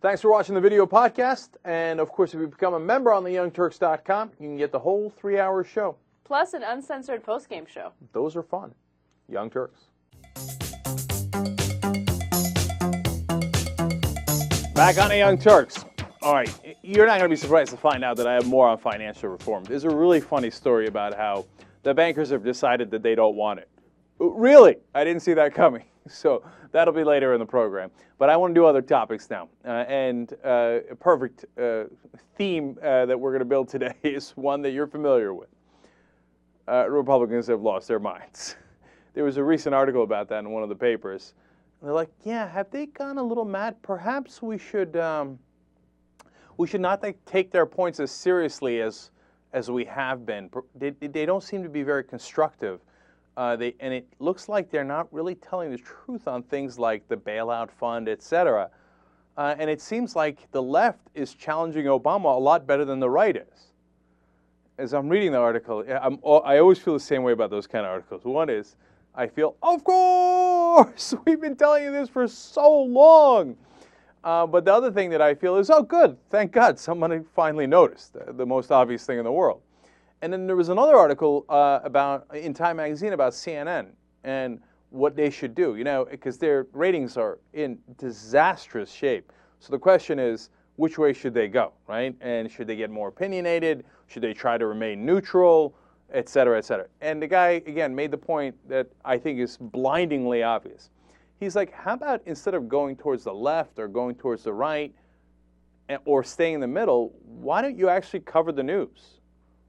Thanks for watching the video podcast. And, of course, if you become a member on theyoungturks.com, you can get the whole 3-hour show. Plus an uncensored post-game show. Those are fun. Young Turks. Back on the Young Turks. All right, you're not going to be surprised to find out that I have more on financial reform. There's a really funny story about how the bankers have decided that they don't want it. Really? I didn't see that coming. So that'll be later in the program. But I want to do other topics now. And a perfect theme that we're going to build today is one that you're familiar with. Republicans have lost their minds. There was a recent article about that in one of the papers. And they're like, yeah, have they gone a little mad? Perhaps we should not take their points as seriously as we have been. They don't seem to be very constructive. And it looks like they're not really telling the truth on things like the bailout fund, etc. And it seems like the left is challenging Obama a lot better than the right is. As I'm reading the article, I always feel the same way about those kind of articles. One is, I feel, of course, we've been telling you this for so long. But the other thing that I feel is, oh, good, thank God, somebody finally noticed, the most obvious thing in the world. And then there was another article in Time magazine about CNN and what they should do, because their ratings are in disastrous shape. So the question is, which way should they go, right? And should they get more opinionated? Should they try to remain neutral, et cetera, et cetera? And the guy, again, made the point that I think is blindingly obvious. He's like, how about instead of going towards the left or going towards the right or staying in the middle, why don't you actually cover the news?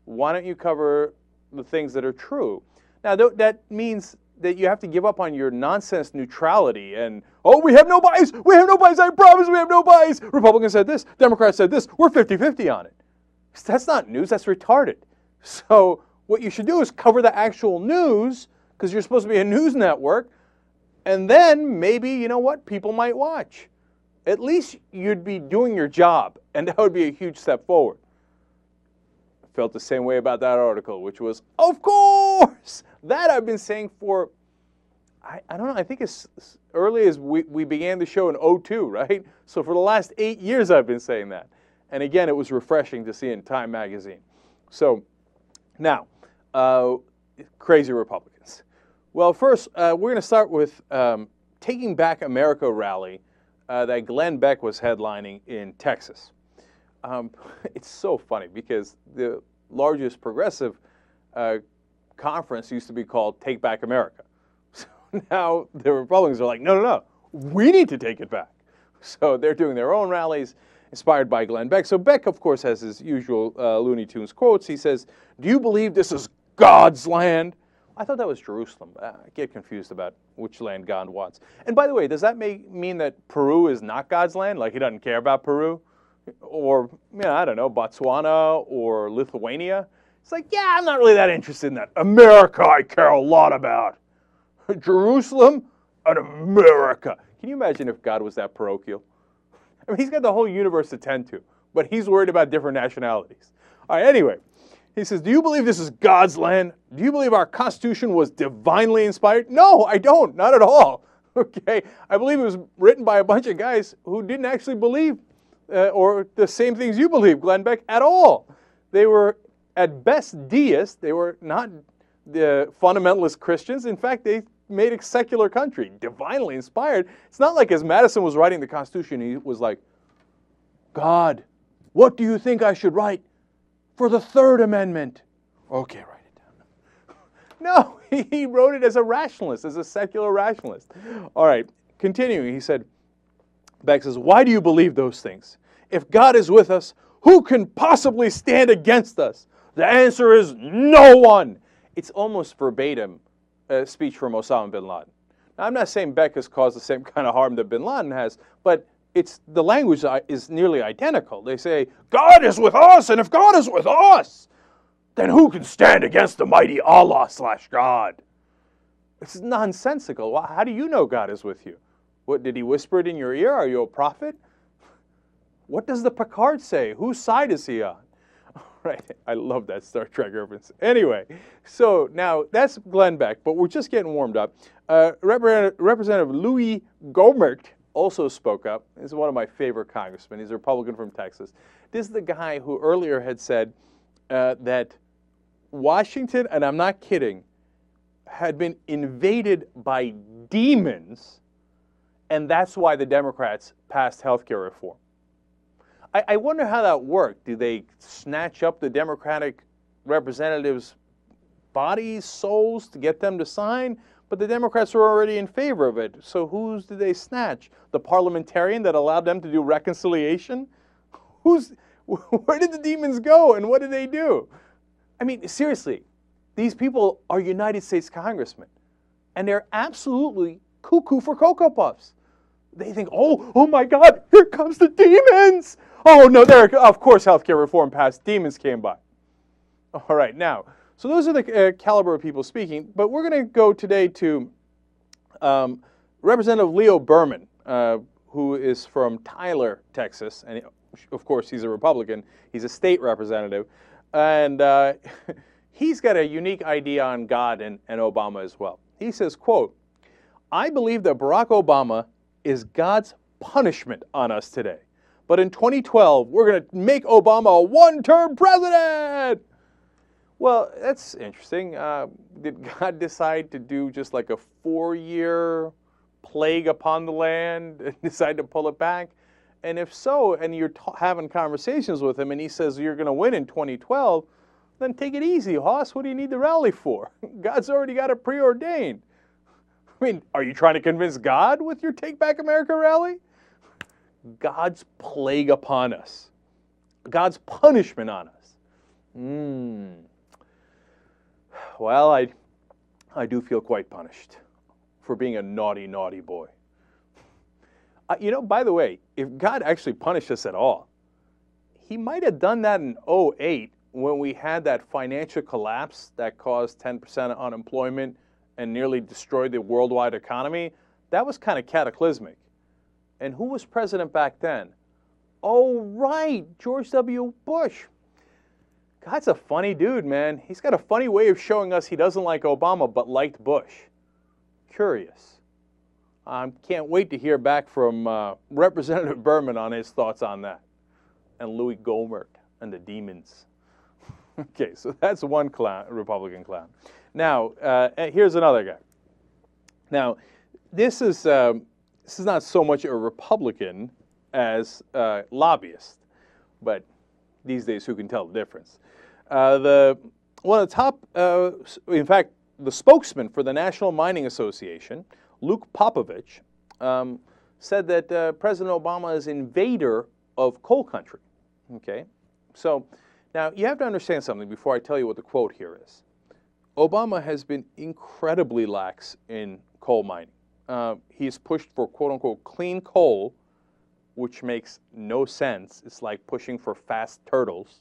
Why don't you cover the things that are true? Now, that means that you have to give up on your nonsense neutrality and, oh, we have no bias, I promise we have no bias. Republicans said this, Democrats said this, we're 50-50 on it. That's not news, that's retarded. So what you should do is cover the actual news, because you're supposed to be a news network, and then maybe, you know what, people might watch. At least you'd be doing your job, and that would be a huge step forward. Felt the same way about that article, which was, of course, that I've been saying for, I don't know, I think as early as we began the show in 2002, right? So for the last 8 years I've been saying that. And again, it was refreshing to see in Time magazine. So now, crazy Republicans. Well, first, we're going to start with Taking Back America rally that Glenn Beck was headlining in Texas. It's so funny because the largest progressive conference used to be called Take Back America. So now the Republicans are like, no, we need to take it back. So they're doing their own rallies inspired by Glenn Beck. So Beck, of course, has his usual Looney Tunes quotes. He says, do you believe this is God's land? I thought that was Jerusalem. I get confused about which land God wants. And by the way, does that mean that Peru is not God's land? Like he doesn't care about Peru? Or, I don't know, Botswana or Lithuania. It's like, yeah, I'm not really that interested in that. America I care a lot about. Jerusalem and America. Can you imagine if God was that parochial? I mean, he's got the whole universe to tend to, but he's worried about different nationalities. All right, anyway, he says, do you believe this is God's land? Do you believe our Constitution was divinely inspired? No, I don't, not at all. Okay, I believe it was written by a bunch of guys who didn't actually believe or the same things you believe, Glenn Beck, at all. They were, at best, deists. They were not the fundamentalist Christians. In fact, they made a secular country, divinely inspired. It's not like as Madison was writing the Constitution, he was like, God, what do you think I should write for the Third Amendment? Okay, write it down. No, he wrote it as a rationalist, as a secular rationalist. All right, continuing, he said, Beck says, why do you believe those things? If God is with us, who can possibly stand against us? The answer is no one. It's almost verbatim speech from Osama bin Laden. Now, I'm not saying Beck has caused the same kind of harm that bin Laden has, but the language is nearly identical. They say, God is with us, and if God is with us, then who can stand against the mighty Allah/God? It's nonsensical. How do you know God is with you? What, did he whisper it in your ear? Are you a prophet? What does the Picard say? Whose side is he on? Right, I love that Star Trek reference. Anyway, so now that's Glenn Beck, but we're just getting warmed up. Representative Louis Gohmert, also spoke up. He's one of my favorite congressmen. He's a Republican from Texas. This is the guy who earlier had said that Washington, and I'm not kidding, had been invaded by demons, and that's why the Democrats passed health care reform. I wonder how that worked. Do they snatch up the Democratic representatives' bodies, souls, to get them to sign? But the Democrats were already in favor of it. So whose did they snatch? The parliamentarian that allowed them to do reconciliation? Where did the demons go, and what did they do? I mean, seriously, these people are United States congressmen, and they're absolutely cuckoo for Cocoa Puffs. They think, oh my God, here comes the demons. Oh no, of course healthcare reform passed, demons came by. All right, now, so those are the caliber of people speaking, but we're going to go today to Representative Leo Berman, who is from Tyler, Texas, and of course he's a Republican. He's a state representative, and he's got a unique idea on God and Obama as well. He says, quote, "I believe that Barack Obama is God's punishment on us today. But in 2012, we're going to make Obama a one-term president." Well, that's interesting. Did God decide to do just like a 4-year plague upon the land and decide to pull it back? And if so, and you're having conversations with him and he says you're going to win in 2012, then take it easy, Hoss. What do you need the rally for? God's already got it preordained. I mean, are you trying to convince God with your Take Back America rally? God's plague upon us. God's punishment on us. Well, I do feel quite punished for being a naughty, naughty boy. By the way, if God actually punished us at all, he might have done that in 2008 when we had that financial collapse that caused 10% unemployment and nearly destroyed the worldwide economy. That was kind of cataclysmic. And who was president back then? Oh, right, George W. Bush. God's a funny dude, man. He's got a funny way of showing us he doesn't like Obama but liked Bush. Curious. I can't wait to hear back from Representative Berman on his thoughts on that. And Louis Gohmert and the demons. Okay, so that's one clown, Republican clown. Now, here's another guy. Now, this is not so much a Republican as a lobbyist, but these days, who can tell the difference? One of the top, in fact, the spokesman for the National Mining Association, Luke Popovich, said that President Obama is an invader of coal country. Okay, so now you have to understand something before I tell you what the quote here is. Obama has been incredibly lax in coal mining. He's pushed for quote-unquote clean coal, which makes no sense. It's like pushing for fast turtles.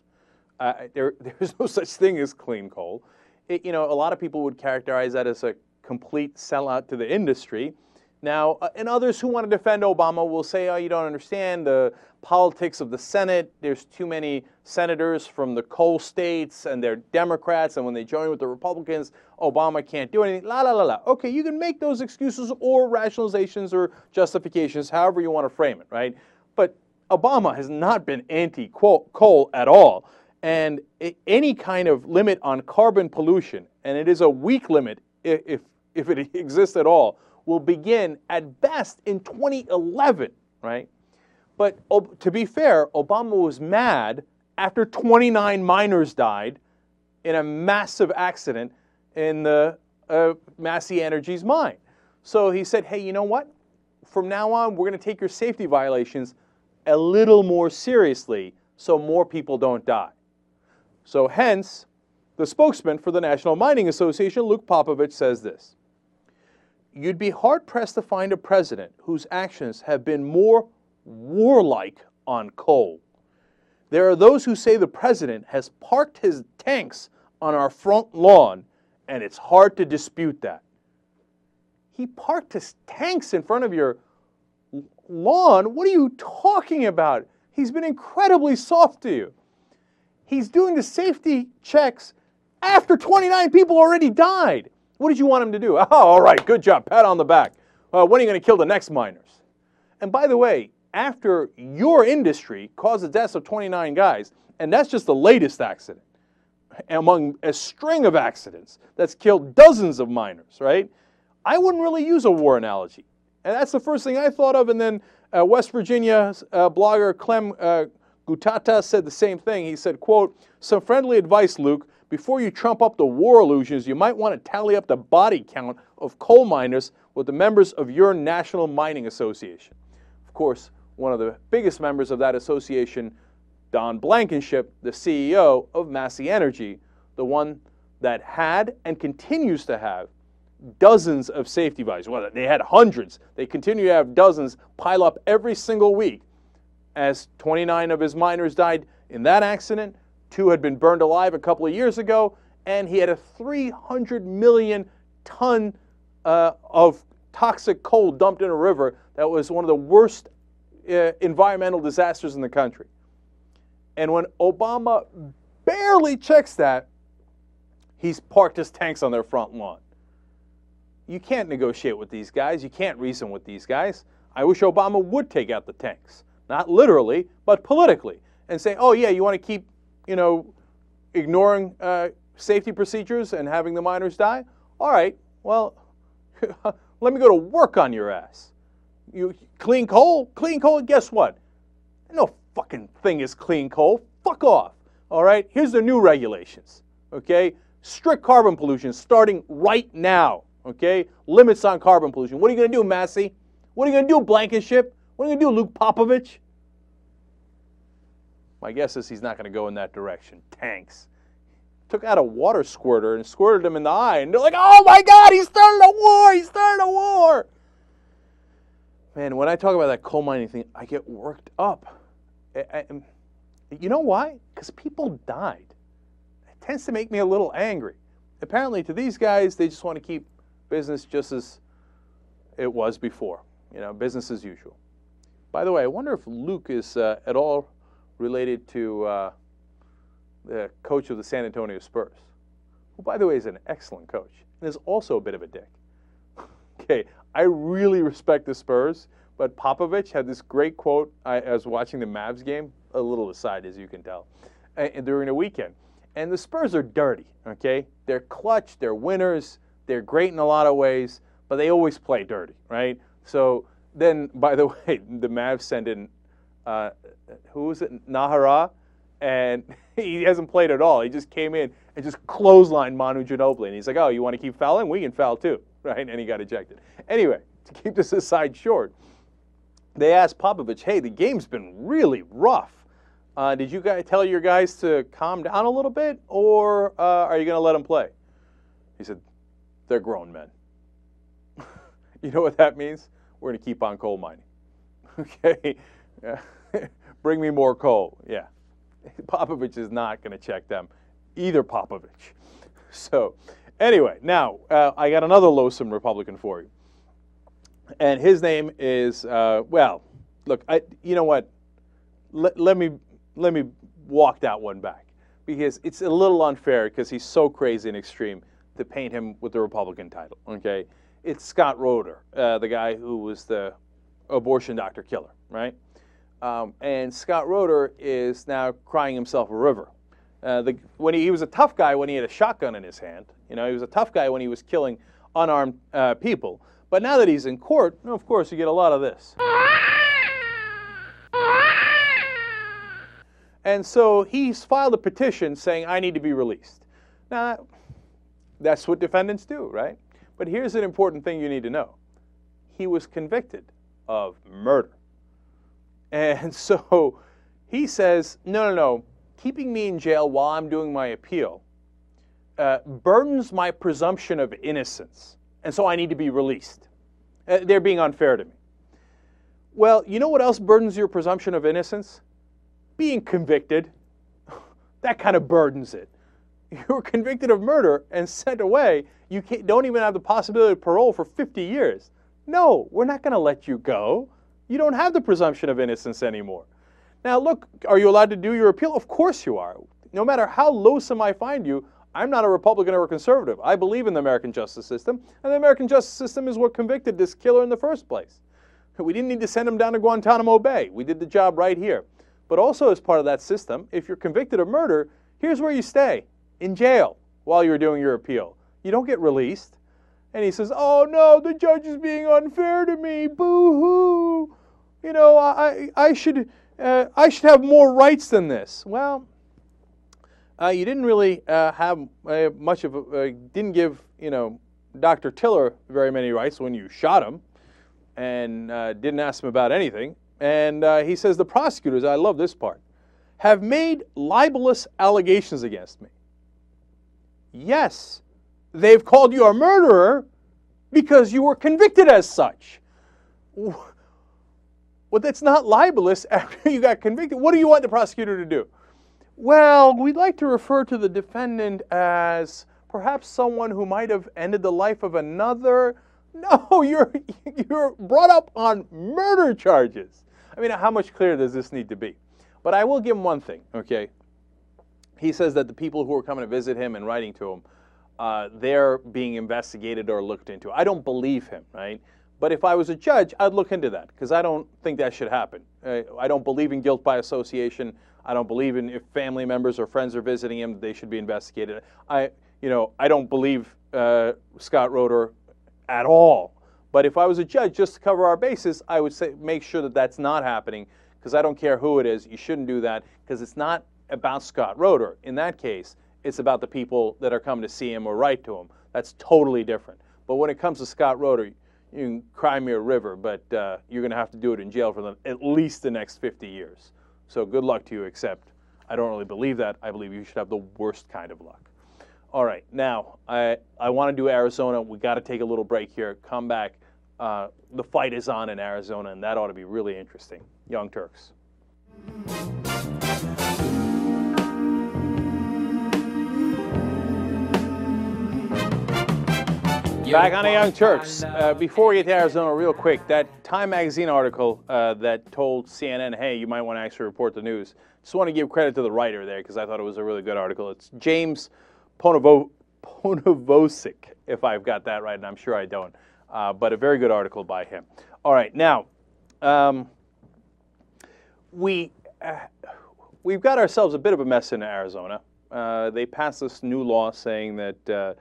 There's no such thing as clean coal. A lot of people would characterize that as a complete sellout to the industry. Now, and others who want to defend Obama will say, oh, you don't understand the politics of the Senate. There's too many senators from the coal states, and they're Democrats, and when they join with the Republicans, Obama can't do anything, la, la, la, la. Okay, you can make those excuses or rationalizations or justifications, however you want to frame it, right? But Obama has not been anti-coal at all. And any kind of limit on carbon pollution, and it is a weak limit if it exists at all, will begin at best in 2011, right? But to be fair, Obama was mad after 29 miners died in a massive accident in the Massey Energy's mine. So he said, hey, you know what? From now on, we're going to take your safety violations a little more seriously so more people don't die. So hence, the spokesman for the National Mining Association, Luke Popovich, says this: "You'd be hard-pressed to find a president whose actions have been more warlike on coal. There are those who say the president has parked his tanks on our front lawn, and it's hard to dispute that." He parked his tanks in front of your lawn? What are you talking about? He's been incredibly soft to you. He's doing the safety checks after 29 people already died. What did you want him to do? Oh, all right, good job, pat on the back. When are you going to kill the next miners? And by the way, after your industry caused the deaths of 29 guys, and that's just the latest accident, among a string of accidents that's killed dozens of miners, right? I wouldn't really use a war analogy. And that's the first thing I thought of. And then West Virginia blogger Clem Gutata said the same thing. He said, quote, "Some friendly advice, Luke. Before you trump up the war illusions, you might want to tally up the body count of coal miners with the members of your National Mining Association." Of course, one of the biggest members of that association, Don Blankenship, the CEO of Massey Energy, the one that had and continues to have dozens of safety violations. Well, they had hundreds. They continue to have dozens pile up every single week. As 29 of his miners died in that accident, 2 had been burned alive a couple of years ago, and he had a 300 million ton of toxic coal dumped in a river that was one of the worst environmental disasters in the country. And when Obama barely checks that, he's parked his tanks on their front lawn. You can't negotiate with these guys. You can't reason with these guys. I wish Obama would take out the tanks. Not literally, but politically. And say, oh yeah, you want to keep, ignoring safety procedures and having the miners die? All right, well, let me go to work on your ass. You clean coal, guess what? No fucking thing is clean coal. Fuck off. All right, here's the new regulations. Okay, strict carbon pollution starting right now. Okay, limits on carbon pollution. What are you going to do, Massey? What are you going to do, Blankenship? What are you going to do, Luke Popovich? My guess is he's not going to go in that direction. Tanks. Took out a water squirter and squirted him in the eye, and they're like, oh my God, he's starting a war! He's starting a war! Man, when I talk about that coal mining thing, I get worked up. You know why? Because people died. It tends to make me a little angry. Apparently, to these guys, they just want to keep business just as it was before. Business as usual. By the way, I wonder if Luke is at all related to the coach of the San Antonio Spurs, who, by the way, is an excellent coach and is also a bit of a dick. Okay, I really respect the Spurs, but Popovich had this great quote. I was watching the Mavs game, a little aside, as you can tell, during the weekend. And the Spurs are dirty, okay? They're clutch, they're winners, they're great in a lot of ways, but they always play dirty, right? So then, by the way, the Mavs send in, who was it, Nahara? And he hasn't played at all. He just came in and just clotheslined Manu Ginobili. And he's like, oh, you want to keep fouling? We can foul too, right? And he got ejected. Anyway, to keep this aside short, they asked Popovich, hey, the game's been really rough. Did you guys tell your guys to calm down a little bit, or are you going to let them play? He said, they're grown men. You know what that means? We're going to keep on coal mining. Okay? Bring me more coal. Yeah. Popovich is not going to check them. Either Popovich. So, anyway, now, I got another loathsome Republican for you. And his name is, well, look, you know what? Let me walk that one back, because it's a little unfair because he's so crazy and extreme to paint him with the Republican title, okay? It's Scott Roeder, the guy who was the abortion doctor killer, right? And Scott Roeder is now crying himself a river. When he was a tough guy when he had a shotgun in his hand. He was a tough guy when he was killing unarmed people. But now that he's in court, of course, you get a lot of this. And so he's filed a petition saying, I need to be released. Now, that's what defendants do, right? But here's an important thing you need to know. He was convicted of murder. And so he says, no, keeping me in jail while I'm doing my appeal burdens my presumption of innocence, and so I need to be released. They're being unfair to me. Well, you know what else burdens your presumption of innocence? Being convicted. That kind of burdens it. You were convicted of murder and sent away. You don't even have the possibility of parole for 50 years. No, we're not going to let you go. You don't have the presumption of innocence anymore. Now, look, are you allowed to do your appeal? Of course you are. No matter how loathsome I find you, I'm not a Republican or a conservative. I believe in the American justice system, and the American justice system is what convicted this killer in the first place. We didn't need to send them down to Guantanamo Bay. We did the job right here. But also as part of that system, if you're convicted of murder, here's where you stay, in jail, while you're doing your appeal. You don't get released. And he says, oh no, the judge is being unfair to me, boo-hoo. You know, I should have more rights than this. Well, you didn't really have much of a, didn't give, you know, Dr. Tiller very many rights when you shot him, and didn't ask him about anything. And he says, the prosecutors, I love this part, have made libelous allegations against me. Yes, they've called you a murderer because you were convicted as such. Well, that's not libelous after you got convicted. What do you want the prosecutor to do? Well, we'd like to refer to the defendant as perhaps someone who might have ended the life of another. No, you're brought up on murder charges. I mean, how much clearer does this need to be? But I will give him one thing, okay? He says that the people who are coming to visit him and writing to him, they're being investigated or looked into. I don't believe him, right? But if I was a judge, I'd look into that, because I don't think that should happen. I don't believe in guilt by association. I don't believe in, if family members or friends are visiting him, they should be investigated. I don't believe Scott Roeder at all. But if I was a judge, just to cover our bases, I would say make sure that that's not happening, because I don't care who it is. You shouldn't do that, because it's not about Scott Roeder. In that case, it's about the people that are coming to see him or write to him. That's totally different. But when it comes to Scott Roeder, you can cry me a river, but you're going to have to do it in jail for at least the next 50 years. So good luck to you, except I don't really believe that. I believe you should have the worst kind of luck. All right, now, I want to do Arizona. We got to take a little break here. Come back. The fight is on in Arizona, and that ought to be really interesting. Young Turks. Back on the Young Turks. Before we get to Arizona, real quick, that Time Magazine article that told CNN, hey, you might want to actually report the news. Just want to give credit to the writer there, because I thought it was a really good article. It's James Ponovosic, if I've got that right, and I'm sure I don't. But a very good article by him. All right, now, we've got ourselves a bit of a mess in Arizona. They passed this new law saying that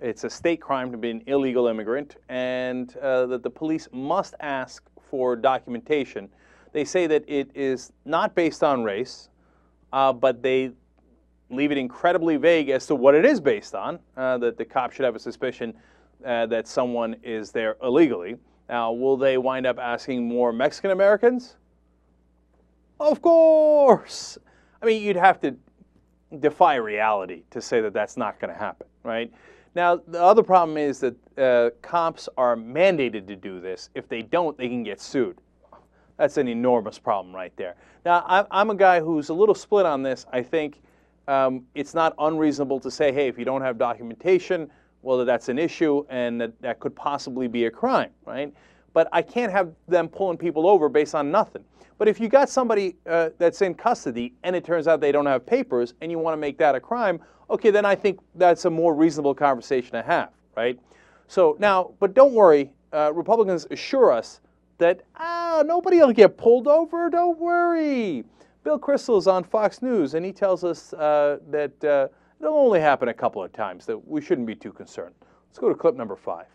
it's a state crime to be an illegal immigrant, and that the police must ask for documentation. They say that it is not based on race, but they leave it incredibly vague as to what it is based on, that the cop should have a suspicion that someone is there illegally. Now, will they wind up asking more Mexican Americans? Of course. I mean, you'd have to defy reality to say that that's not going to happen, right? Now, the other problem is that cops are mandated to do this. If they don't, they can get sued. That's an enormous problem right there. Now, I'm a guy who's a little split on this. I think it's not unreasonable to say, hey, if you don't have documentation, well, that's an issue, and that could possibly be a crime, right? But I can't have them pulling people over based on nothing. But if you got somebody that's in custody, and it turns out they don't have papers, and you want to make that a crime, okay, then I think that's a more reasonable conversation to have, right? So now, but don't worry, Republicans assure us that nobody will get pulled over, don't worry. Bill Kristol is on Fox News, and he tells us that it'll only happen a couple of times, that we shouldn't be too concerned. Let's go to clip number 5.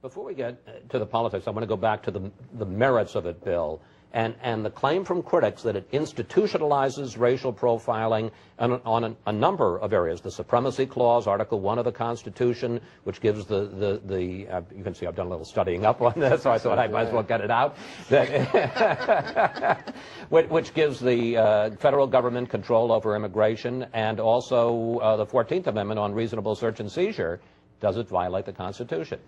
Before we get to the politics, I want to go back to the merits of it, Bill, and the claim from critics that it institutionalizes racial profiling on a number of areas. The Supremacy Clause, Article 1 of the Constitution, which gives you can see I've done a little studying up on this, so I thought I might as well get it out, which gives the federal government control over immigration, and also the 14th Amendment on reasonable search and seizure. Does it violate the Constitution?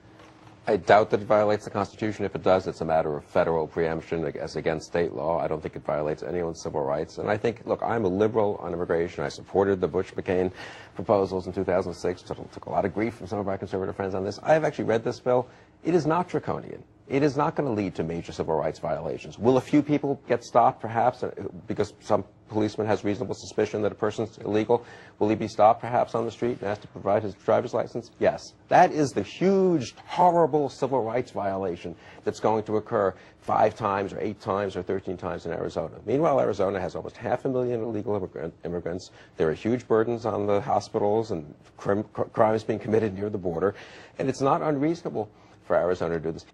I doubt that it violates the Constitution. If it does, it's a matter of federal preemption as against state law. I don't think it violates anyone's civil rights. And I think, look, I'm a liberal on immigration. I supported the Bush-McCain proposals in 2006. Took a lot of grief from some of our conservative friends on this. I have actually read this bill. It is not draconian. it is not going to lead to major civil rights violations. Will a few people get stopped, perhaps, because some policeman has reasonable suspicion that a person's illegal? Will he be stopped, perhaps, on the street and asked to provide his driver's license? Yes. That is the huge, horrible civil rights violation that's going to occur 5 times or 8 times or 13 times in Arizona. Meanwhile, Arizona has almost 500,000 illegal immigrants. There are huge burdens on the hospitals and crimes being committed near the border, and it's not unreasonable for Arizona to do this.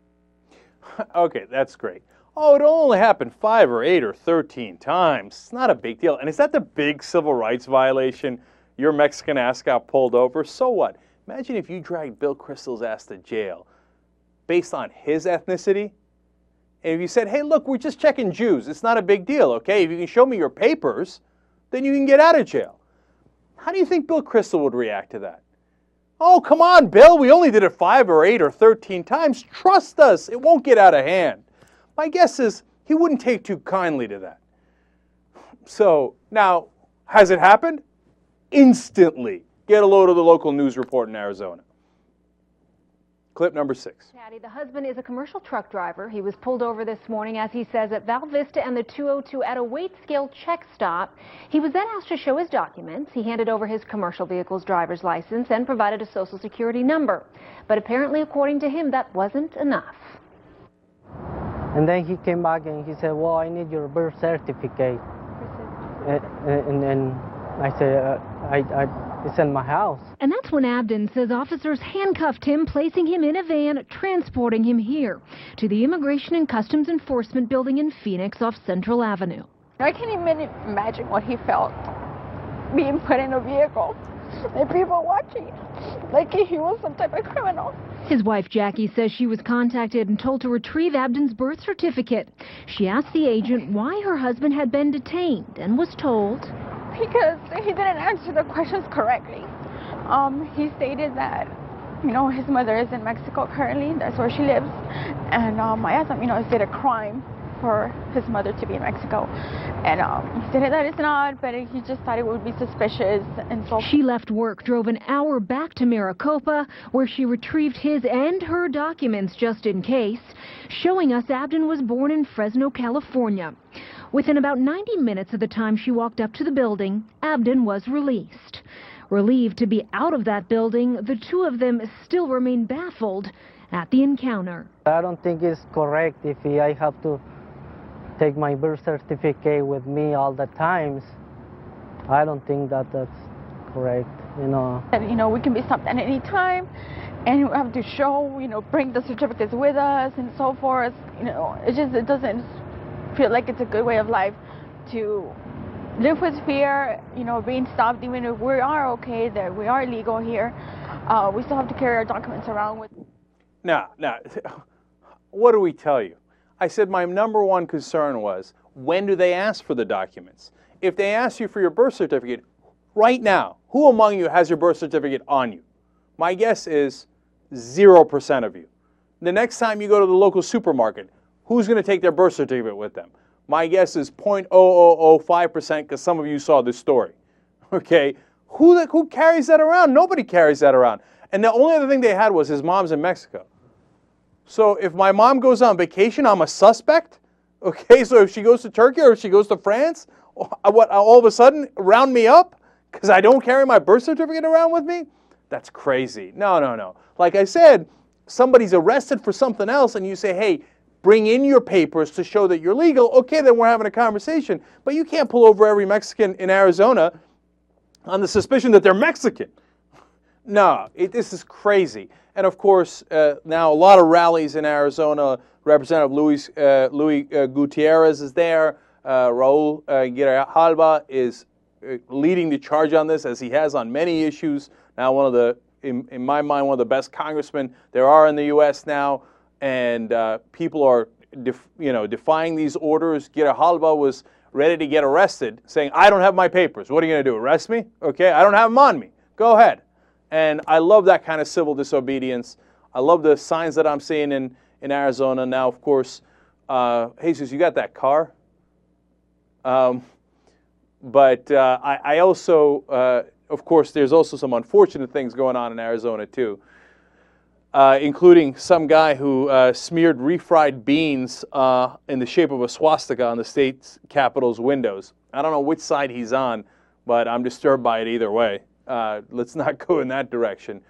Okay, that's great. Oh, it'll only happen 5 or 8 or 13 times. It's not a big deal. And is that the big civil rights violation? Your Mexican ass got pulled over. So what? Imagine if you dragged Bill Kristol's ass to jail based on his ethnicity. And if you said, hey, look, we're just checking Jews. It's not a big deal, okay? If you can show me your papers, then you can get out of jail. How do you think Bill Kristol would react to that? Oh, come on, Bill. We only did it 5 or 8 or 13 times. Trust us. It won't get out of hand. My guess is he wouldn't take too kindly to that. So, now, has it happened? Instantly. Get a load of the local news report in Arizona. Clip number 6. Patty, the husband is a commercial truck driver. He was pulled over this morning, as he says, at Val Vista and the 202 at a weight scale check stop. He was then asked to show his documents. He handed over his commercial vehicle's driver's license and provided a social security number. But apparently, according to him, that wasn't enough. And then he came back and he said, well, I need your birth certificate. And then I said, it's in my house. And that's when Abden says officers handcuffed him, placing him in a van, transporting him here to the Immigration and Customs Enforcement building in Phoenix off Central Avenue. I can't even imagine what he felt being put in a vehicle and people watching, like he was some type of criminal. His wife Jackie says she was contacted and told to retrieve Abden's birth certificate. She asked the agent why her husband had been detained and was told, because he didn't answer the questions correctly. He stated that, you know, his mother is in Mexico currently. That's where she lives. And I asked him, you know, is it a crime for his mother to be in Mexico? And he said that it's not, but he just thought it would be suspicious. And so she left work, drove an hour back to Maricopa, where she retrieved his and her documents just in case, showing us Abden was born in Fresno, California. Within about 90 minutes of the time she walked up to the building, Abden was released. Relieved to be out of that building, the two of them still remain baffled at the encounter. I don't think it's correct if I have to take my birth certificate with me all the times. I don't think that that's correct, you know. And, you know, we can be stopped at any time, and we have to show, you know, bring the certificates with us and so forth. You know, it doesn't feel like it's a good way of life to live with fear, you know, being stopped. Even if we are okay, that we are legal here, we still have to carry our documents around with. Now, what do we tell you? I said my number one concern was, when do they ask for the documents? If they ask you for your birth certificate, right now, who among you has your birth certificate on you? My guess is 0% of you. The next time you go to the local supermarket, who's going to take their birth certificate with them? My guess is 0.0005% because some of you saw this story. Okay? Who carries that around? Nobody carries that around. And the only other thing they had was his mom's in Mexico. So if my mom goes on vacation, I'm a suspect? Okay, so if she goes to Turkey or if she goes to France, what, all of a sudden round me up because I don't carry my birth certificate around with me? That's crazy. No. Like I said, somebody's arrested for something else and you say, hey, bring in your papers to show that you're legal. Okay, then we're having a conversation. But you can't pull over every Mexican in Arizona on the suspicion that they're Mexican. No, this is crazy. And of course, now a lot of rallies in Arizona. Representative Luis Gutierrez is there. Raul Grijalva is leading the charge on this, as he has on many issues. Now, one of the, in my mind, one of the best congressmen there are in the U.S. now. And people are, defying these orders. Grijalva was ready to get arrested, saying, I don't have my papers. What are you going to do, arrest me? Okay, I don't have them on me. Go ahead. And I love that kind of civil disobedience. I love the signs that I'm seeing in Arizona. Now, of course, Jesus, you got that car? But I also, of course, there's also some unfortunate things going on in Arizona, too. including some guy who smeared refried beans in the shape of a swastika on the state's capitol's windows. I don't know which side he's on, but I'm disturbed by it either way. Let's not go in that direction.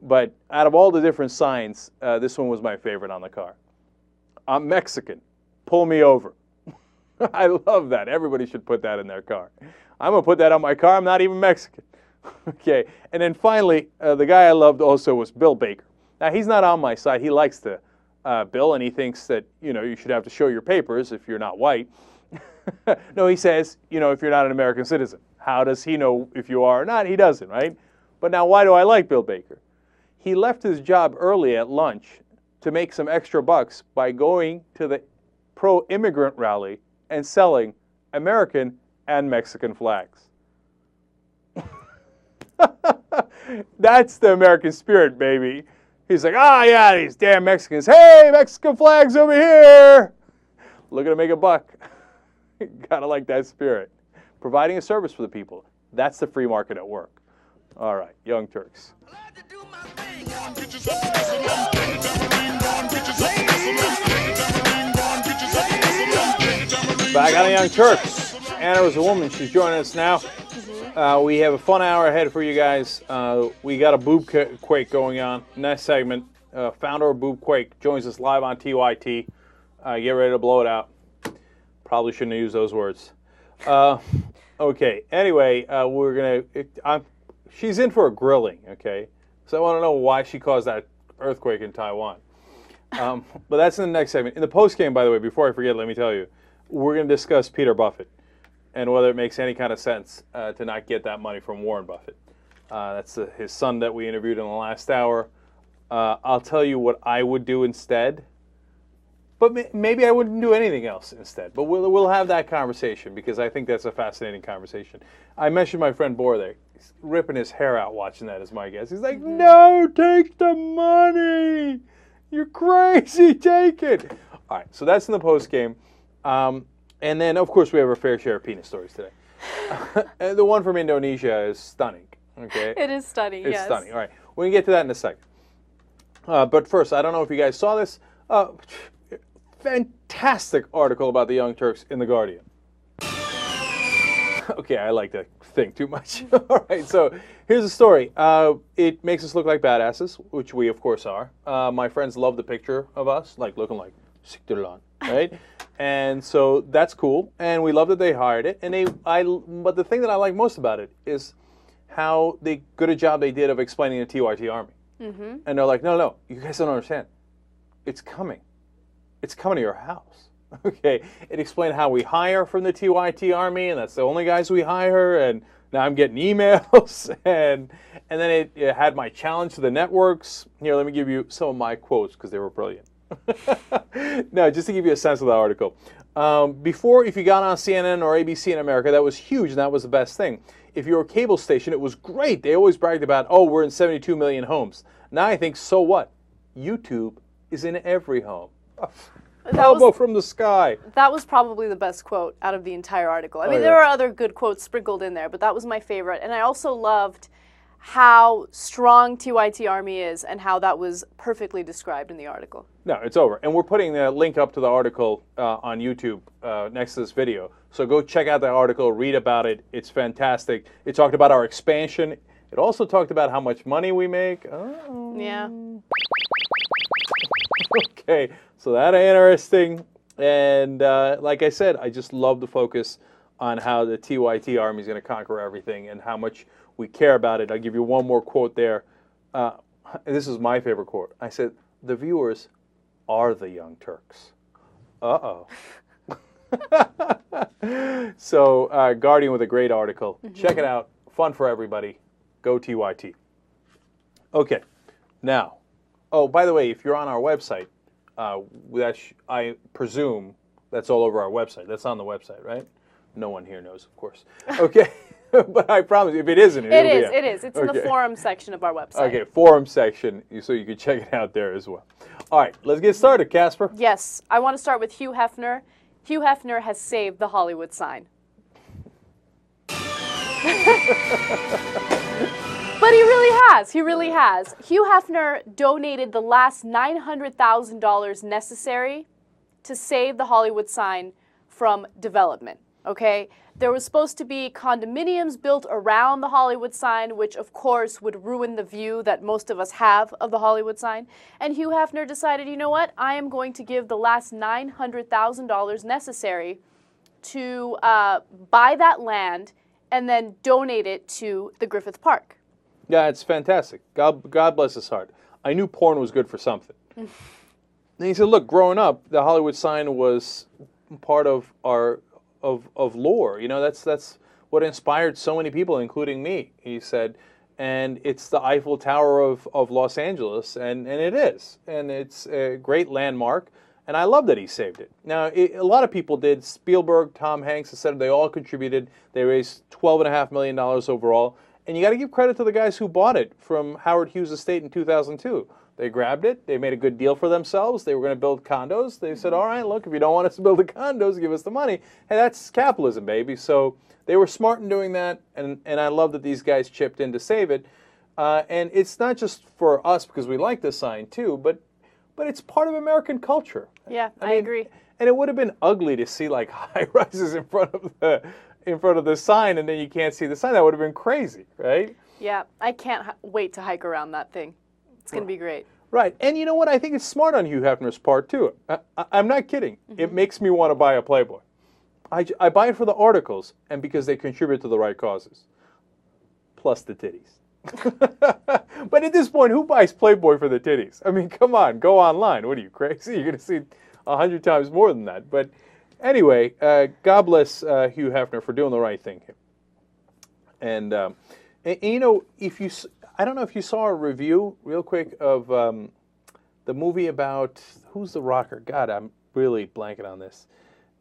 But out of all the different signs, this one was my favorite on the car. I'm Mexican. Pull me over. I love that. Everybody should put that in their car. I'm going to put that on my car. I'm not even Mexican. Okay. And then finally, the guy I loved also was Bill Baker. Now, he's not on my side. He likes the bill, and he thinks that, you should have to show your papers if you're not white. No, he says, if you're not an American citizen. How does he know if you are or not? He doesn't, right? But now, why do I like Bill Baker? He left his job early at lunch to make some extra bucks by going to the pro-immigrant rally and selling American and Mexican flags. That's the American spirit, baby. He's like, yeah, these damn Mexicans. Hey, Mexican flags over here. Looking to make a buck. Gotta like that spirit. Providing a service for the people. That's the free market at work. All right, Young Turks. Back on the Young Turks. Anna is a woman. She's joining us now. We have a fun hour ahead for you guys. We got a boob quake going on. Next segment, founder of Boob Quake joins us live on TYT. Get ready to blow it out. Probably shouldn't have used those words. Okay. Anyway, she's in for a grilling. Okay. So I want to know why she caused that earthquake in Taiwan. But that's in the next segment. In the post game, by the way, before I forget, let me tell you, we're going to discuss Peter Buffett and whether it makes any kind of sense to not get that money from Warren Buffett. That's his son that we interviewed in the last hour. I'll tell you what I would do instead, but maybe I wouldn't do anything else instead. But we'll have that conversation because I think that's a fascinating conversation. I mentioned my friend Bohr there. He's ripping his hair out watching that as my guest. He's like, no, take the money. You're crazy, take it. All right, so that's in the post game. And then, of course, we have our fair share of penis stories today. And the one from Indonesia is stunning. Okay, It is stunning, it's yes. stunning. All right, we can get to that in a second. But first, I don't know if you guys saw this. Fantastic article about the Young Turks in The Guardian. Okay, I like to think too much. All right, so here's the story. It makes us look like badasses, which we, of course, are. My friends love the picture of us, like looking like Siktirlan, right? And so that's cool, and we love that they hired it. And but the thing that I like most about it is how good a job they did of explaining the TYT Army. Mm-hmm. And they're like, no, you guys don't understand. It's coming. It's coming to your house. Okay, it explained how we hire from the TYT Army, and that's the only guys we hire. And now I'm getting emails, and then it had my challenge to the networks. Here, let me give you some of my quotes because they were brilliant. No, just to give you a sense of the article. Before, if you got on CNN or ABC in America, that was huge, and that was the best thing. If you were a cable station, it was great. They always bragged about, we're in 72 million homes. Now I think, so what? YouTube is in every home. Elbow from the sky. That was probably the best quote out of the entire article. I mean, there are other good quotes sprinkled in there, but that was my favorite. And I also loved how strong TYT Army is and how that was perfectly described in the article. No, it's over. And we're putting the link up to the article on YouTube next to this video. So go check out the article, read about it. It's fantastic. It talked about our expansion. It also talked about how much money we make. Oh. Yeah. Okay, so that's interesting. And like I said, I just love the focus on how the TYT Army is going to conquer everything and how much we care about it. I'll give you one more quote there. This is my favorite quote. I said, the viewers are the Young Turks. Uh-oh. So, Guardian with a great article. Mm-hmm. Check it out. Fun for everybody. Go TYT. Okay, now. Oh, by the way, if you're on our website, I presume that's all over our website. That's on the website, right? No one here knows, of course. Okay. But I promise you, if it isn't, it is. It's in the forum section of our website. Okay, forum section, so you can check it out there as well. All right, let's get started, Casper. Yes, I want to start with Hugh Hefner. Hugh Hefner has saved the Hollywood sign. But he really has. He really has. Hugh Hefner donated the last $900,000 necessary to save the Hollywood sign from development, okay? There was supposed to be condominiums built around the Hollywood sign, which of course would ruin the view that most of us have of the Hollywood sign. And Hugh Hefner decided, you know what? I am going to give the last $900,000 necessary to buy that land and then donate it to the Griffith Park. Yeah, it's fantastic. God bless his heart. I knew porn was good for something. And he said, look, growing up, the Hollywood sign was part of our of lore. You know, that's what inspired so many people, including me, he said. And it's the Eiffel Tower of Los Angeles, and it is. And it's a great landmark, and I love that he saved it. Now, a lot of people did. Spielberg, Tom Hanks, etc. They all contributed. They raised $12.5 million overall. And you got to give credit to the guys who bought it from Howard Hughes' estate in 2002. They grabbed it. They made a good deal for themselves. They were going to build condos. They said, all right, look, if you don't want us to build the condos, give us the money. Hey, that's capitalism, baby. So they were smart in doing that, and I love that these guys chipped in to save it. And it's not just for us because we like this sign, too, but it's part of American culture. Yeah, I agree. And it would have been ugly to see, like, high-rises in front of the sign, and then you can't see the sign. That would have been crazy, right? Yeah, I can't wait to hike around that thing. It's going to be great. Right. And you know what? I think it's smart on Hugh Hefner's part, too. I'm not kidding. It makes me want to buy a Playboy. I buy it for the articles and because they contribute to the right causes. Plus the titties. But at this point, who buys Playboy for the titties? I mean, come on. Go online. What are you, crazy? You're going to see 100 times more than that. But anyway, God bless Hugh Hefner for doing the right thing here. And you know, I don't know if you saw a review, real quick, of the movie about, who's the rocker? God, I'm really blanking on this.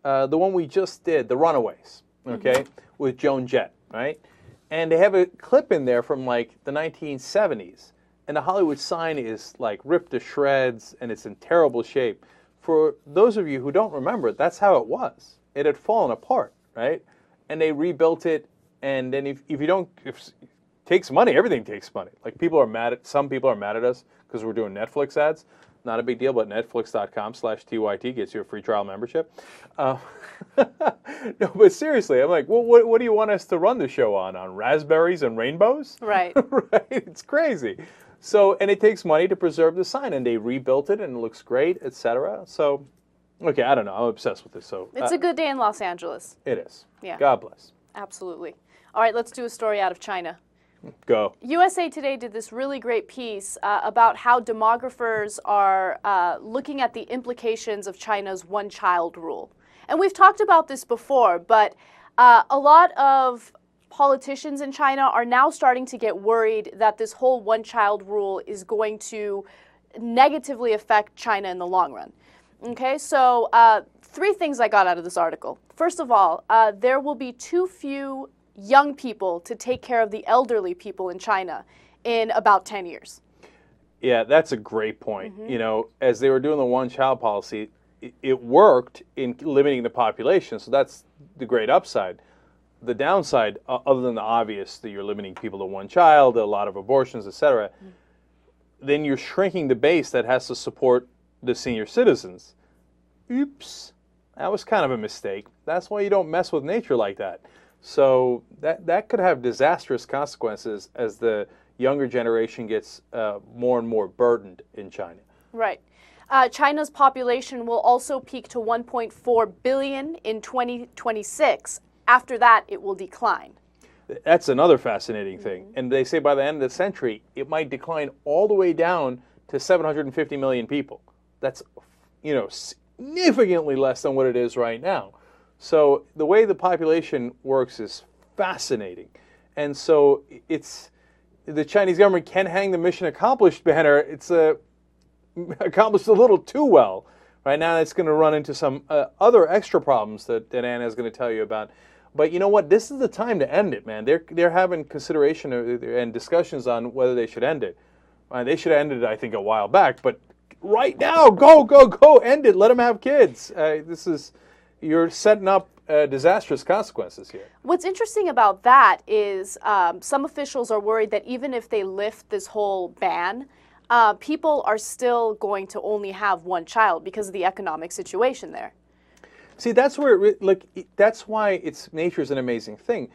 The one we just did, The Runaways, okay, with Joan Jett, right? And they have a clip in there from, like, the 1970s. And the Hollywood sign is, like, ripped to shreds, and it's in terrible shape. For those of you who don't remember, that's how it was. It had fallen apart, right? And they rebuilt it, and then if it takes money, everything takes money. Like, some people are mad at us because we're doing Netflix ads. Not a big deal, but netflix.com/TYT gets you a free trial membership. No, but seriously, I'm like, well, what do you want us to run the show on? On raspberries and rainbows? Right. Right? It's crazy. So, and it takes money to preserve the sign, and they rebuilt it, and it looks great, etc. So, okay, I don't know. I'm obsessed with this. So It's a good day in Los Angeles. it is. Yeah. God bless. Absolutely. All right, let's do a story out of China. Go. USA Today did this really great piece about how demographers are looking at the implications of China's one-child rule. And we've talked about this before, but a lot of politicians in China are now starting to get worried that this whole one-child rule is going to negatively affect China in the long run. Okay, so 3 things I got out of this article. First of all, there will be too few young people to take care of the elderly people in China in about 10 years. Yeah, that's a great point. You know, as they were doing the one-child policy, it worked in limiting the population, so that's the great upside. The downside, other than the obvious that you're limiting people to one child, a lot of abortions, etc., then you're shrinking the base that has to support the senior citizens. Oops, that was kind of a mistake. That's why you don't mess with nature like that. So that could have disastrous consequences as the younger generation gets more and more burdened in China. Right. China's population will also peak to 1.4 billion in 2026. After that, it will decline. That's another fascinating thing. And they say by the end of the century, it might decline all the way down to 750 million people. That's, you know, significantly less than what it is right now. So the way the population works is fascinating. And so the Chinese government can hang the mission accomplished banner. It's accomplished a little too well. Right now it's going to run into some other extra problems that Anna is going to tell you about. But you know what? This is the time to end it, man. They're having consideration and discussions on whether they should end it. They should have ended it, I think, a while back. But right now, go, end it. Let them have kids. you're setting up disastrous consequences here. What's interesting about that is some officials are worried that even if they lift this whole ban, people are still going to only have one child because of the economic situation there. See, that's where that's why nature's an amazing thing.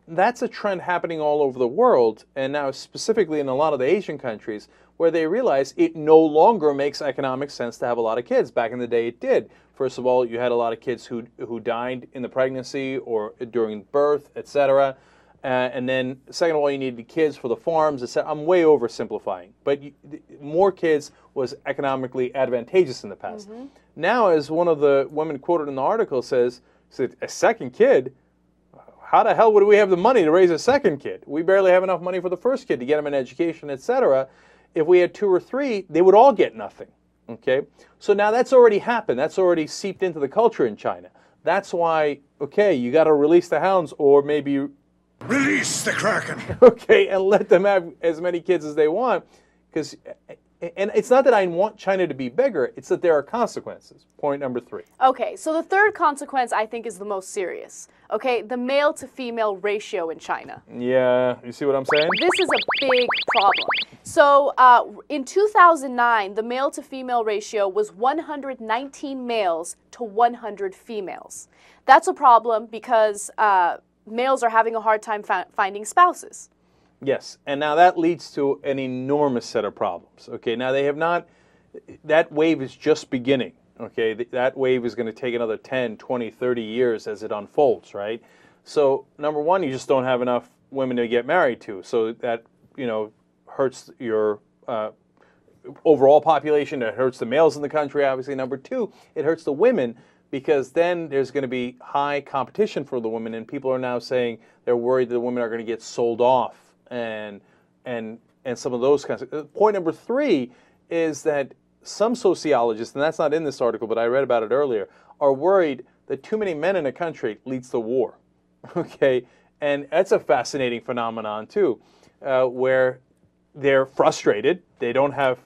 That's a trend happening all over the world, and now specifically in a lot of the Asian countries, where they realize it no longer makes economic sense to have a lot of kids. Back in the day, it did. First of all, you had a lot of kids who died in the pregnancy or during birth, etc. And then, second of all, you needed kids for the farms, etc. I'm way oversimplifying, but more kids was economically advantageous in the past. Mm-hmm. Now, as one of the women quoted in the article said, a second kid? How the hell would we have the money to raise a second kid? We barely have enough money for the first kid to get them an education, etc. If we had 2 or 3, they would all get nothing. Okay, so now that's already happened. That's already seeped into the culture in China. That's why, okay, you got to release the hounds, or maybe release the Kraken. Okay, and let them have as many kids as they want, because. And it's not that I want China to be bigger, it's that there are consequences. Point number 3. Okay, so the third consequence I think is the most serious. Okay, the male to female ratio in China. Yeah, you see what I'm saying? This is a big problem. So in 2009, the male to female ratio was 119 males to 100 females. That's a problem because males are having a hard time finding spouses. Yes, and now that leads to an enormous set of problems. Okay, now they have not, that wave is just beginning. Okay, that wave is going to take another 10, 20, 30 years as it unfolds, right? So, number one, you just don't have enough women to get married to. So that, hurts your overall population. It hurts the males in the country, obviously. Number two, it hurts the women, because then there's going to be high competition for the women, and people are now saying they're worried that the women are going to get sold off. And some of those kinds of. Point number 3 is that some sociologists, and that's not in this article, but I read about it earlier, are worried that too many men in a country leads to war. Okay, and that's a fascinating phenomenon too, where they're frustrated, they don't have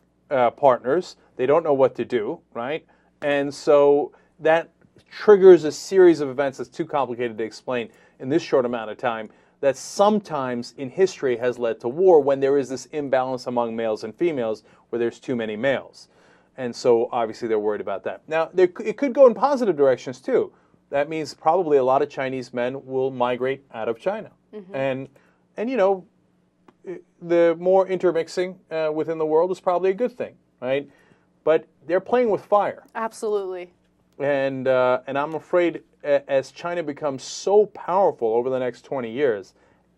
partners, they don't know what to do, right? And so that triggers a series of events that's too complicated to explain in this short amount of time, that sometimes in history has led to war when there is this imbalance among males and females where there's too many males. And so obviously they're worried about that. Now, it could go in positive directions too. That means probably a lot of Chinese men will migrate out of China. Mm-hmm. And the more intermixing within the world is probably a good thing, right? But they're playing with fire. Absolutely. And I'm afraid as China becomes so powerful over the next 20 years,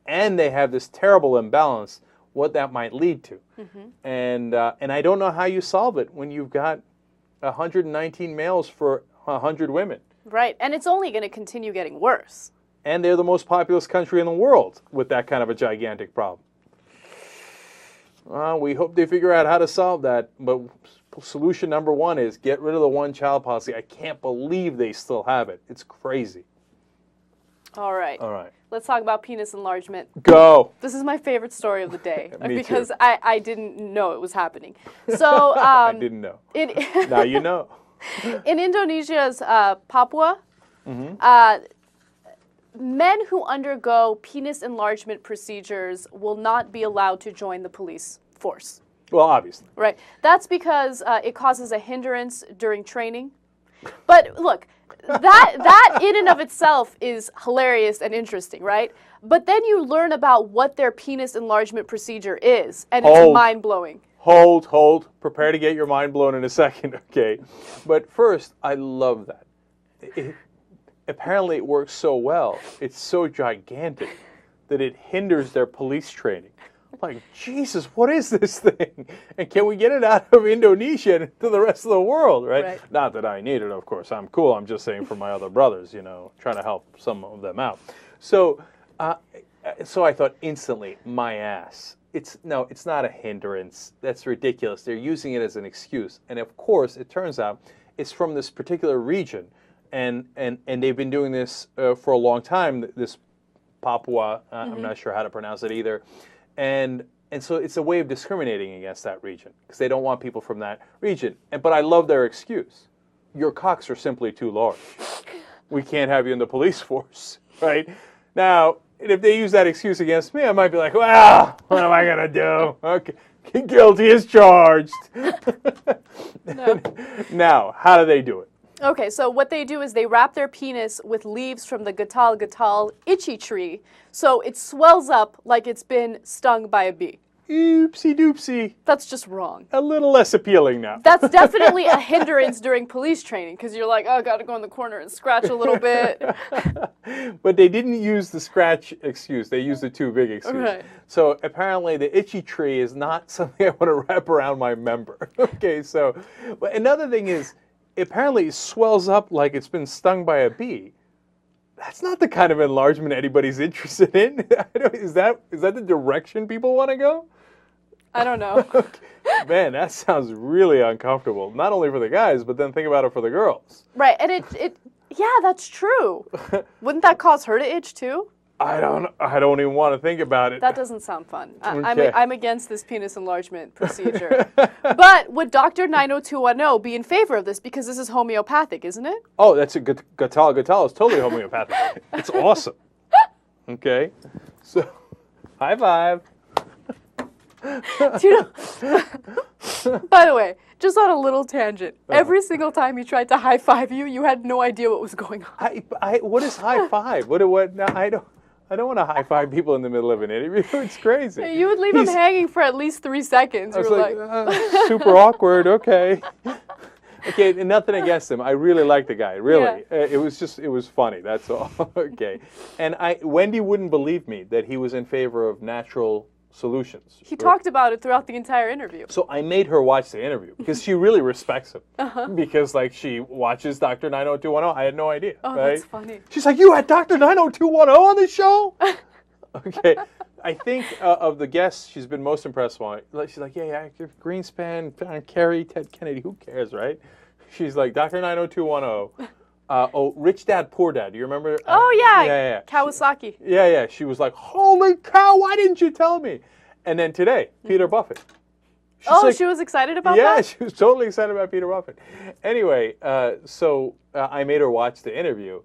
and they have this terrible imbalance, what that might lead to. Mm-hmm. And I don't know how you solve it when you've got 119 males for 100 women. Right, and it's only going to continue getting worse. And they're the most populous country in the world with that kind of a gigantic problem. We hope they figure out how to solve that, but solution number 1 is get rid of the one-child policy. I can't believe they still have it. It's crazy. All right. All right. Let's talk about penis enlargement. Go. This is my favorite story of the day because too. I didn't know it was happening. So I didn't know. Now you know. In Indonesia's Papua, men who undergo penis enlargement procedures will not be allowed to join the police force. Well, obviously. Right. That's because it causes a hindrance during training. But look, that in and of itself is hilarious and interesting, right? But then you learn about what their penis enlargement procedure is, and it's mind-blowing. Hold. Prepare to get your mind blown in a second, okay? But first, I love that. Apparently it works so well. It's so gigantic that it hinders their police training. I'm like, Jesus, what is this thing? And can we get it out of Indonesia and to the rest of the world, right? Not that I need it, of course. I'm cool. I'm just saying for my other brothers, trying to help some of them out. So I thought instantly, my ass. It's not a hindrance. That's ridiculous. They're using it as an excuse. And of course, it turns out it's from this particular region. And they've been doing this for a long time, this Papua. I'm not sure how to pronounce it either. And so it's a way of discriminating against that region because they don't want people from that region. But I love their excuse. Your cocks are simply too large. we can't have you in the police force, right? Now, if they use that excuse against me, I might be like, well, what am I going to do? Okay, guilty as charged. No. Now, how do they do it? Okay, so what they do is they wrap their penis with leaves from the gatal itchy tree, so it swells up like it's been stung by a bee. Oopsie doopsie. That's just wrong. A little less appealing now. That's definitely a hindrance during police training, because you're like, oh, I gotta go in the corner and scratch a little bit. But they didn't use the scratch excuse. They used the too big excuse. Right. So apparently the itchy tree is not something I want to wrap around my member. Okay, so but another thing is, apparently it swells up like it's been stung by a bee. That's not the kind of enlargement anybody's interested in. Is that the direction people want to go? I don't know. Man, that sounds really uncomfortable. Not only for the guys, but then think about it for the girls. Right, and yeah, that's true. Wouldn't that cause her to itch too? I don't even want to think about it. That doesn't sound fun. Okay. I'm against this penis enlargement procedure. But would Dr. 90210 be in favor of this, because this is homeopathic, isn't it? Oh, that's a gatal is totally homeopathic. It's awesome. Okay, so high five. Do you know? By the way, just on a little tangent, every single time he tried to high five you, you had no idea what was going on. What is high five? What? No, I don't want to high five people in the middle of an interview. It's crazy. You would leave him hanging for at least 3 seconds. I was You were like, super awkward. Okay. Okay, nothing against him. I really like the guy. Really, Yeah. It was funny. That's all. Okay. And Wendy wouldn't believe me that he was in favor of natural solutions. He talked about it throughout the entire interview. So I made her watch the interview because she really respects him. Because like she watches Dr. 90210. I had no idea. Oh, right? that's funny. She's like, you had Dr. 90210 on the show? Okay. I think of the guests she's been most impressed with. She's like, yeah, Greenspan, John Kerry, Ted Kennedy, who cares, right? She's like, Dr. 90210. Rich Dad, Poor Dad. Do you remember? Oh, yeah. Yeah. Kawasaki. Yeah. She was like, holy cow, why didn't you tell me? And then today, Peter Buffett. She's like, she was excited about that? Yeah, she was totally excited about Peter Buffett. Anyway, so I made her watch the interview,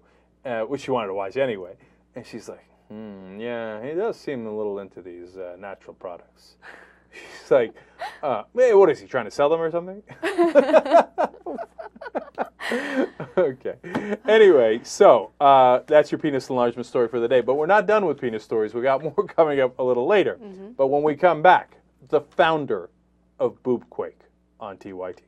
which she wanted to watch anyway. And she's like, yeah, he does seem a little into these natural products. She's like, man, what is he, trying to sell them or something? Okay. Anyway, so that's your penis enlargement story for the day. But we're not done with penis stories. We got more coming up a little later. But when we come back, the founder of Boobquake on TYT.